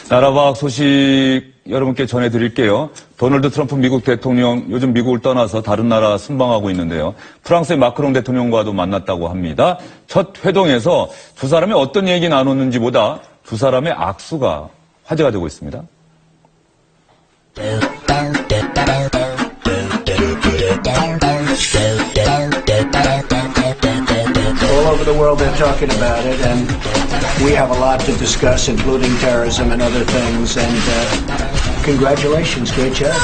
나라박 소식 여러분께 전해드릴게요. 도널드 트럼프 미국 대통령 요즘 미국을 떠나서 다른 나라 순방하고 있는데요. 프랑스의 마크롱 대통령과도 만났다고 합니다. 첫 회동에서 두 사람이 어떤 얘기 나눴는지보다 두 사람의 악수가 화제가 되고 있습니다. All over the world they're talking about it, and we have a lot to discuss, including terrorism and other things, and congratulations, great job.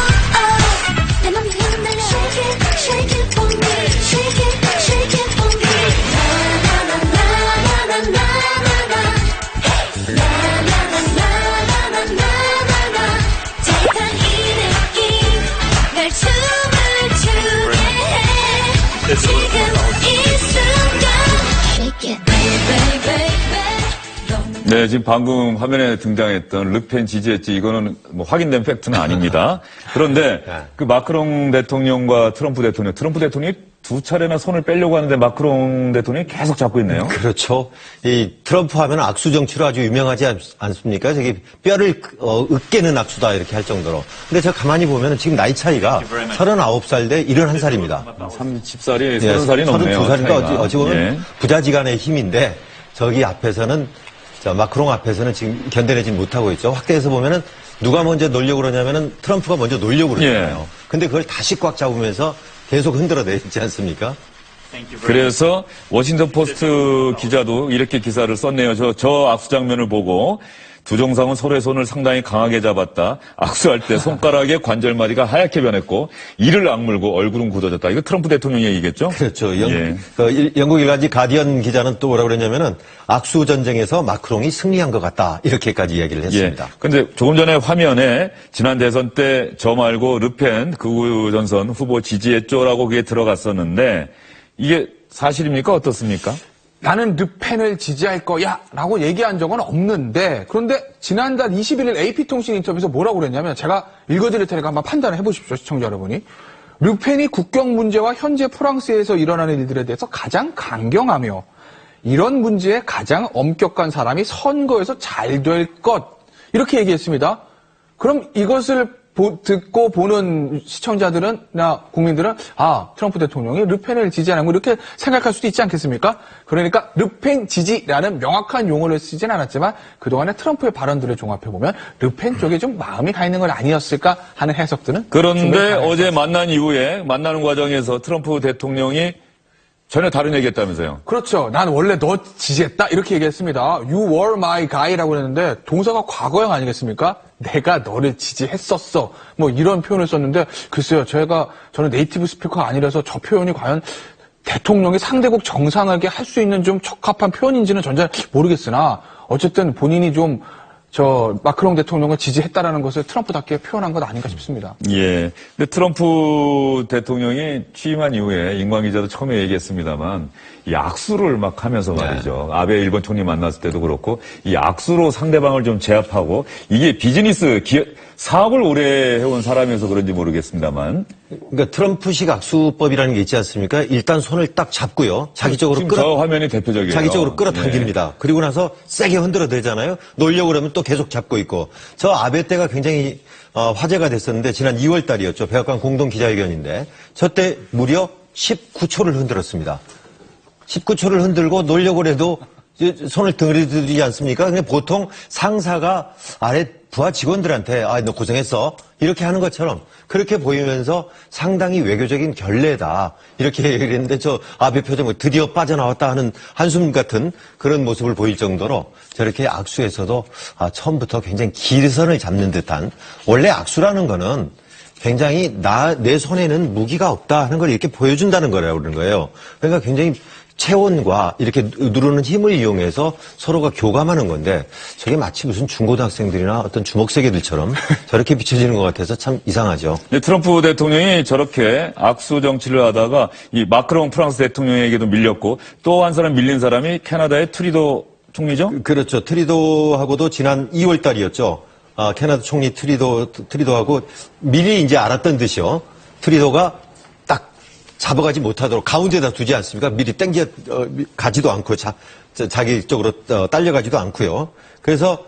네, 지금 방금 화면에 등장했던 르펜 지지했지 이거는 뭐 확인된 팩트는 아닙니다. 그런데 그 마크롱 대통령과 트럼프 대통령이 두 차례나 손을 빼려고 하는데 마크롱 대통령이 계속 잡고 있네요. 그렇죠. 이 트럼프 하면 악수 정치로 아주 유명하지 않습니까? 저기 뼈를 으깨는 악수다 이렇게 할 정도로. 근데 제가 가만히 보면 지금 나이 차이가 39살 대 71살입니다. 30살이 30살이 넘네요. 32살이니까 어찌 보면 부자지간의 힘인데 저기 앞에서는 마크롱 앞에서는 지금 견뎌내지 못하고 있죠. 확대해서 보면은 누가 먼저 놀려고 그러냐면은 트럼프가 먼저 놀려고 그러잖아요. 근데 그걸 다시 꽉 잡으면서 계속 흔들어내지 않습니까? 그래서 워싱턴 포스트 기자도 이렇게 기사를 썼네요. 저 악수 장면을 보고 두 정상은 서로의 손을 상당히 강하게 잡았다. 악수할 때 손가락의 관절마디가 하얗게 변했고 이를 악물고 얼굴은 굳어졌다. 이거 트럼프 대통령 얘기겠죠? 그렇죠. 영국 일간지 가디언 기자는 또 뭐라고 그랬냐면은 악수 전쟁에서 마크롱이 승리한 것 같다. 이렇게까지 이야기를 했습니다. 근데 조금 전에 화면에 지난 대선 때 저 말고 르펜 극우 전선 후보 지지했죠라고 그게 들어갔었는데 이게 사실입니까? 어떻습니까? 나는 르펜을 지지할 거야 라고 얘기한 적은 없는데 그런데 지난달 21일 AP통신 인터뷰에서 뭐라고 그랬냐면 제가 읽어드릴 테니까 한번 판단을 해보십시오. 시청자 여러분이. 르펜이 국경 문제와 현재 프랑스에서 일어나는 일들에 대해서 가장 강경하며 이런 문제에 가장 엄격한 사람이 선거에서 잘 될 것 이렇게 얘기했습니다. 그럼 이것을 듣고 보는 시청자들은나 국민들은 트럼프 대통령이 르펜을 지지하는 거 이렇게 생각할 수도 있지 않겠습니까? 그러니까 르펜 지지라는 명확한 용어를 쓰진 않았지만 그동안의 트럼프의 발언들을 종합해보면 르펜 쪽에 좀 마음이 가 있는 건 아니었을까 하는 해석들은 그런데 어제 만난 이후에 만나는 과정에서 트럼프 대통령이 전혀 다른 얘기했다면서요? 그렇죠. 난 원래 너 지지했다 이렇게 얘기했습니다. You were my guy라고 했는데 동사가 과거형 아니겠습니까? 내가 너를 지지했었어. 뭐 이런 표현을 썼는데 글쎄요. 저는 네이티브 스피커가 아니라서 저 표현이 과연 대통령이 상대국 정상에게 할 수 있는 좀 적합한 표현인지는 전 잘 모르겠으나 어쨌든 본인이 좀 마크롱 대통령을 지지했다라는 것을 트럼프답게 표현한 것 아닌가 싶습니다. 예. 근데 트럼프 대통령이 취임한 이후에 임광 기자도 처음에 얘기했습니다만 이 악수를 막 하면서 말이죠. 아베 일본 총리 만났을 때도 그렇고 이 악수로 상대방을 좀 제압하고 이게 비즈니스 사업을 오래 해온 사람이어서 그런지 모르겠습니다만. 그러니까 트럼프식 악수법이라는 게 있지 않습니까? 일단 손을 딱 잡고요. 자기 쪽으로 저 화면이 대표적이에요. 자기 쪽으로 끌어당깁니다. 그리고 나서 세게 흔들어대잖아요. 놀려고 그러면 또 계속 잡고 있고. 저 아베 때가 굉장히 화제가 됐었는데 지난 2월 달이었죠. 백악관 공동 기자회견인데 저 때 무려 19초를 흔들었습니다. 19초를 흔들고 놀려고 해도 손을 들이대지 않습니까? 근데 보통 상사가 아래 부하 직원들한테 너 고생했어 이렇게 하는 것처럼 그렇게 보이면서 상당히 외교적인 결례다 이렇게 얘기를 했는데 저 아베 표정은 드디어 빠져나왔다 하는 한숨 같은 그런 모습을 보일 정도로 저렇게 악수에서도 처음부터 굉장히 기선을 잡는 듯한 원래 악수라는 거는 굉장히 내 손에는 무기가 없다 하는 걸 이렇게 보여준다는 거라고 그러는 거예요. 그러니까 굉장히 체온과 이렇게 누르는 힘을 이용해서 서로가 교감하는 건데 저게 마치 무슨 중고등학생들이나 어떤 주먹세계들처럼 저렇게 비춰지는 것 같아서 참 이상하죠. 네, 트럼프 대통령이 저렇게 악수 정치를 하다가 이 마크롱 프랑스 대통령에게도 밀렸고 또 한 사람 밀린 사람이 캐나다의 트리도 총리죠? 그렇죠. 트리도하고도 지난 2월 달이었죠. 캐나다 총리 트리도하고 미리 이제 알았던 듯이요. 트리도가 잡아가지 못하도록 가운데다 두지 않습니까? 미리 가지도 않고 자기 쪽으로 딸려가지도 않고요. 그래서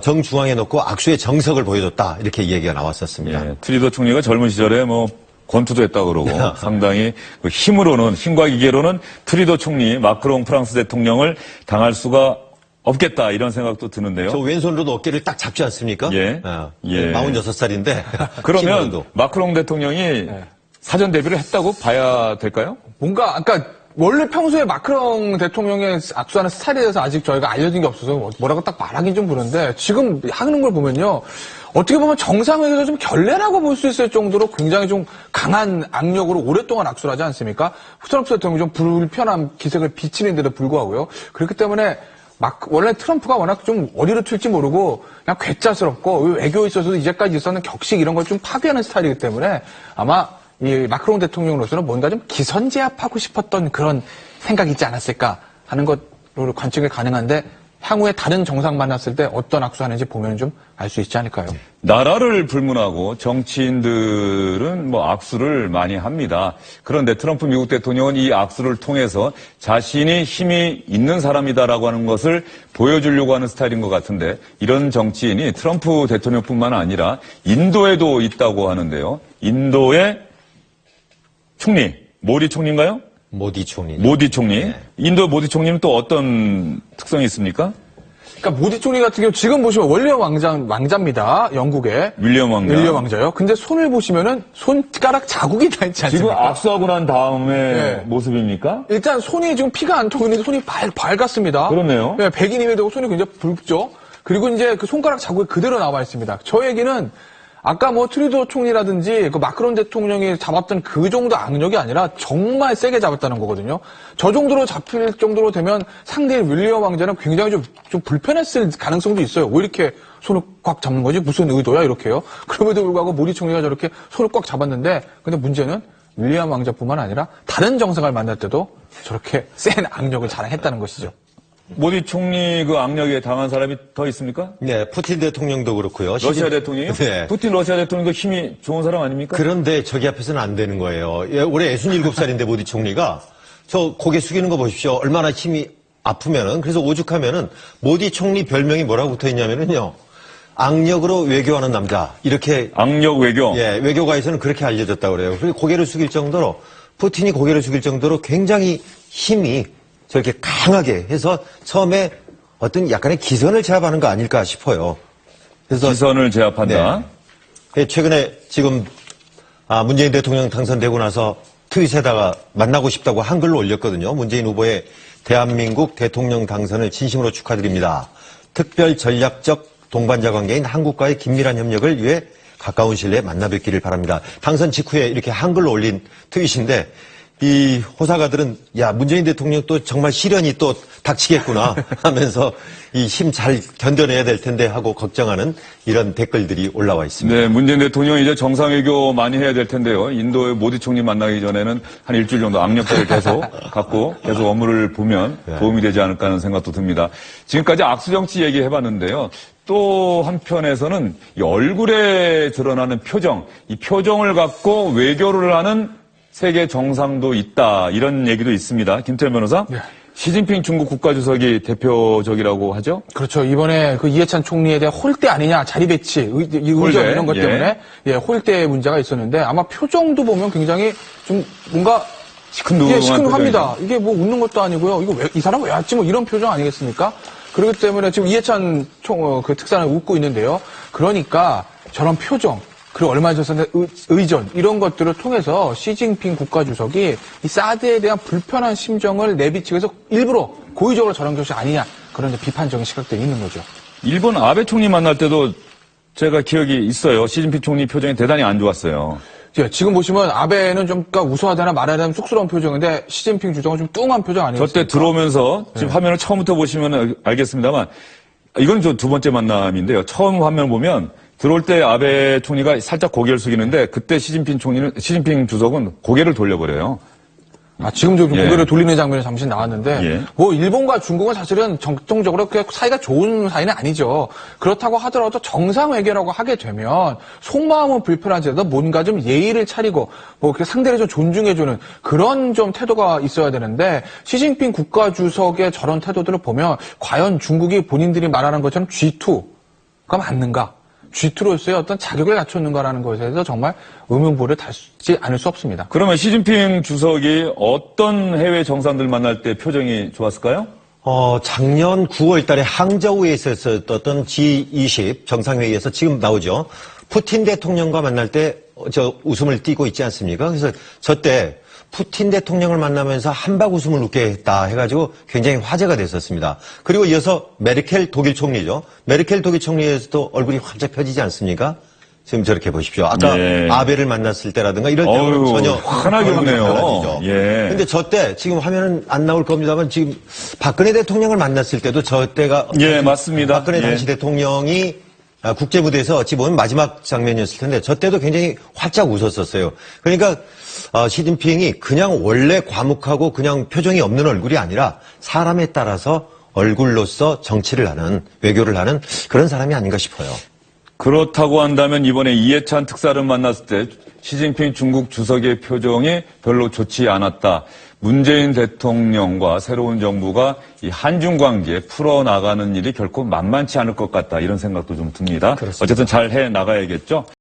정중앙에 놓고 악수의 정석을 보여줬다. 이렇게 얘기가 나왔었습니다. 예, 트리도 총리가 젊은 시절에 뭐 권투도 했다 그러고 상당히 그 힘으로는 힘과 기계로는 트리도 총리, 마크롱 프랑스 대통령을 당할 수가 없겠다 이런 생각도 드는데요. 저 왼손으로도 어깨를 딱 잡지 않습니까? 예. 예. 46살인데. 그러면 마크롱 대통령이 사전 대비를 했다고 봐야 될까요? 뭔가 아까 원래 평소에 마크롱 대통령의 악수하는 스타일에 대해서 아직 저희가 알려진 게 없어서 뭐라고 딱 말하긴 좀 그런데 지금 하는 걸 보면요. 어떻게 보면 정상회의에서 좀 결례라고 볼 수 있을 정도로 굉장히 좀 강한 악력으로 오랫동안 악수를 하지 않습니까? 트럼프 대통령이 좀 불편한 기색을 비치는데도 불구하고요. 그렇기 때문에 원래 트럼프가 워낙 좀 어디로 튈지 모르고 그냥 괴짜스럽고 외교에 있어서도 이제까지 있었는 격식 이런 걸 좀 파괴하는 스타일이기 때문에 아마 이 마크롱 대통령으로서는 뭔가 좀 기선제압하고 싶었던 그런 생각이 있지 않았을까 하는 것으로 관측이 가능한데 향후에 다른 정상 만났을 때 어떤 악수하는지 보면 좀 알 수 있지 않을까요? 나라를 불문하고 정치인들은 뭐 악수를 많이 합니다. 그런데 트럼프 미국 대통령은 이 악수를 통해서 자신이 힘이 있는 사람이다라고 하는 것을 보여주려고 하는 스타일인 것 같은데 이런 정치인이 트럼프 대통령뿐만 아니라 인도에도 있다고 하는데요. 인도의 총리, 모디 총리인가요? 모디 총리. 모디 총리. 네. 인도 모디 총리는 또 어떤 특성이 있습니까? 그러니까 모디 총리 같은 경우 지금 보시면 원래 왕자입니다. 영국의 윌리엄 왕자. 윌리엄 왕자요. 근데 손을 보시면은 손가락 자국이 다 있지 지금 않습니까? 악수하고 난 다음에 네. 모습입니까? 일단 손이 지금 피가 안 통했는데 손이 밝았습니다. 그렇네요. 네, 백인임에도 되고 손이 굉장히 붉죠. 그리고 이제 그 손가락 자국이 그대로 남아 있습니다. 저 얘기는 아까 뭐 트루도 총리라든지 그 마크론 대통령이 잡았던 그 정도 악력이 아니라 정말 세게 잡았다는 거거든요. 저 정도로 잡힐 정도로 되면 상대인 윌리엄 왕자는 굉장히 좀 불편했을 가능성도 있어요. 왜 이렇게 손을 꽉 잡는 거지? 무슨 의도야? 이렇게요. 그럼에도 불구하고 모디 총리가 저렇게 손을 꽉 잡았는데 근데 문제는 윌리엄 왕자뿐만 아니라 다른 정상을 만날 때도 저렇게 센 악력을 자랑했다는 것이죠. 모디 총리 그 악력에 당한 사람이 더 있습니까? 네, 푸틴 대통령도 그렇고요. 러시아 대통령이요? 네. 푸틴 러시아 대통령도 힘이 좋은 사람 아닙니까? 그런데 저기 앞에서는 안 되는 거예요. 예, 올해 67살인데 모디 총리가 저 고개 숙이는 거 보십시오. 얼마나 힘이 아프면은 그래서 오죽하면은 모디 총리 별명이 뭐라고 붙어 있냐면은요. 악력으로 외교하는 남자. 이렇게 악력 외교. 예, 외교가에서는 그렇게 알려졌다고 그래요. 그리고 고개를 숙일 정도로 푸틴이 고개를 숙일 정도로 굉장히 힘이 저렇게 강하게 해서 처음에 어떤 약간의 기선을 제압하는 거 아닐까 싶어요. 그래서 기선을 제압한다. 네. 최근에 지금 문재인 대통령 당선되고 나서 트윗에다가 만나고 싶다고 한글로 올렸거든요. 문재인 후보의 대한민국 대통령 당선을 진심으로 축하드립니다. 특별 전략적 동반자 관계인 한국과의 긴밀한 협력을 위해 가까운 시일 내에 만나 뵙기를 바랍니다. 당선 직후에 이렇게 한글로 올린 트윗인데 이 호사가들은 야 문재인 대통령 또 정말 시련이 또 닥치겠구나 하면서 이 힘 잘 견뎌내야 될 텐데 하고 걱정하는 이런 댓글들이 올라와 있습니다. 네, 문재인 대통령이 이제 정상외교 많이 해야 될 텐데요. 인도의 모디 총리 만나기 전에는 한 일주일 정도 악력대를 계속 갖고 계속 업무를 보면 도움이 되지 않을까 하는 생각도 듭니다. 지금까지 악수정치 얘기해봤는데요. 또 한편에서는 이 얼굴에 드러나는 표정, 이 표정을 갖고 외교를 하는 세계 정상도 있다. 이런 얘기도 있습니다. 김태현 변호사. 네. 시진핑 중국 국가주석이 대표적이라고 하죠? 그렇죠. 이번에 그 이해찬 총리에 대한 홀대 아니냐, 자리 배치, 의전 홀대, 이런 것 때문에 홀대 문제가 있었는데 아마 표정도 보면 굉장히 좀 뭔가 시큰둥합니다. 이게 뭐 웃는 것도 아니고요. 이거 이 사람 왜 왔지? 뭐 이런 표정 아니겠습니까? 그렇기 때문에 지금 이해찬 그 특사는 웃고 있는데요. 그러니까 저런 표정, 그리고 얼마 전에 의전 이런 것들을 통해서 시진핑 국가주석이 이 사드에 대한 불편한 심정을 내비치기 위해서 일부러 고의적으로 저런 것이 아니냐 그런 이제 비판적인 시각들이 있는 거죠. 일본 아베 총리 만날 때도 제가 기억이 있어요. 시진핑 총리 표정이 대단히 안 좋았어요. 지금 보시면 아베는 좀 우수하다나 말하자면 쑥스러운 표정인데 시진핑 주석은 좀 뚱한 표정 아니겠습니까? 저 때 들어오면서 지금 화면을 처음부터 보시면 알겠습니다만 이건 저 두 번째 만남인데요. 처음 화면 보면 들어올 때 아베 총리가 살짝 고개를 숙이는데 그때 시진핑 주석은 고개를 돌려버려요. 지금도 고개를 돌리는 장면이 잠시 나왔는데, 예. 뭐, 일본과 중국은 사실은 정통적으로 그렇게 사이가 좋은 사이는 아니죠. 그렇다고 하더라도 정상외교라고 하게 되면, 속마음은 불편하지라도 뭔가 좀 예의를 차리고, 뭐, 이렇게 상대를 좀 존중해주는 그런 좀 태도가 있어야 되는데, 시진핑 국가주석의 저런 태도들을 보면, 과연 중국이 본인들이 말하는 것처럼 G2, 맞는가? G2로서의 어떤 자격을 갖췄는가라는 것에 대해서 정말 의문부를 달지 않을 수 없습니다. 그러면 시진핑 주석이 어떤 해외 정상들 만날 때 표정이 좋았을까요? 작년 9월 달에 항저우에 있었던 G20 정상회의에서 지금 나오죠. 푸틴 대통령과 만날 때 웃음을 띠고 있지 않습니까? 그래서 저때 푸틴 대통령을 만나면서 한박 웃음을 웃게 했다 해가지고 굉장히 화제가 됐었습니다. 그리고 이어서 메르켈 독일 총리죠. 메르켈 독일 총리에서도 얼굴이 활짝 펴지지 않습니까? 지금 저렇게 보십시오. 아까 예. 아베를 만났을 때라든가 이럴 때는 전혀 환하게 웃네요. 예. 근데 저 때 지금 화면은 안 나올 겁니다만 지금 박근혜 대통령을 만났을 때도 저 때가 예, 맞습니다. 박근혜 예. 당시 대통령이 국제무대에서 어찌 보면 마지막 장면이었을 텐데 저 때도 굉장히 활짝 웃었었어요. 그러니까 시진핑이 그냥 원래 과묵하고 그냥 표정이 없는 얼굴이 아니라 사람에 따라서 얼굴로서 정치를 하는 외교를 하는 그런 사람이 아닌가 싶어요. 그렇다고 한다면 이번에 이해찬 특사를 만났을 때 시진핑 중국 주석의 표정이 별로 좋지 않았다. 문재인 대통령과 새로운 정부가 이 한중 관계 풀어나가는 일이 결코 만만치 않을 것 같다. 이런 생각도 좀 듭니다. 어쨌든 잘 해 나가야겠죠.